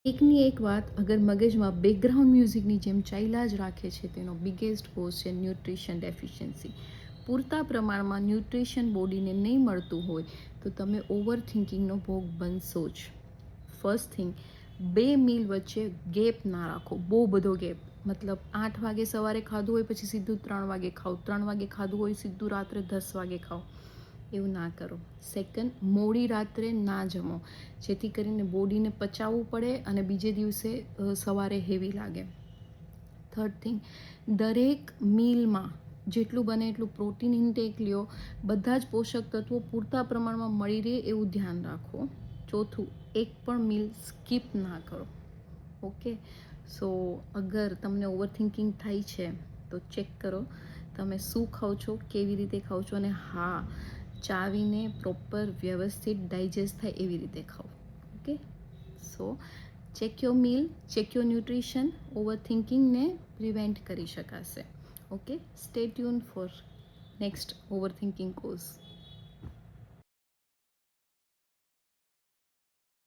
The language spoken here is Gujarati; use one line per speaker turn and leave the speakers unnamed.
એકની એક વાત અગર મગજમાં બેકગ્રાઉન્ડ મ્યુઝિકની જેમ ચાલ્યા જ રાખે છે, તેનો બિગેસ્ટ કોઝ છે ન્યુટ્રિશન ડેફિશિયન્સી. પૂરતા પ્રમાણમાં ન્યુટ્રિશન બોડીને નહીં મળતું હોય તો તમે ઓવર થિંકિંગનો ભોગ બનશો જ. ફર્સ્ટ થિંગ, 2 મીલ વચ્ચે ગેપ ના રાખો, બહુ બધો ગેપ. મતલબ 8 વાગે સવારે ખાધું હોય પછી સીધું 3 વાગે ખાઓ, 3 વાગે ખાધું હોય સીધું રાત્રે 10 વાગે ખાઓ, એવું ના કરો. સેકન્ડ, મોડી રાત્રે ના જમો, જેથી કરીને બોડીને પચાવવું પડે અને બીજે દિવસે સવારે હેવી લાગે. થર્ડ થિંગ, દરેક મીલમાં જેટલું બને એટલું પ્રોટીન ઇન્ટેક લ્યો, બધા જ પોષક તત્વો પૂરતા પ્રમાણમાં મળી રહે એવું ધ્યાન રાખો. ચોથું, એક પણ મીલ સ્કીપ ના કરો. ઓકે, સો અગર તમને ઓવર થિંકિંગ થાય છે તો ચેક કરો તમે શું ખાઓ છો, કેવી રીતે ખાઓ છો, અને હા, ચાવીને પ્રોપર વ્યવસ્થિત ડાયજેસ્ટ થાય એવી રીતે ખાઓ. Okay, so check your meal, check your nutrition. ઓવર થિંકિંગને પ્રિવેન્ટ કરી શકાશે. Okay, stay tune for next overthinking cause.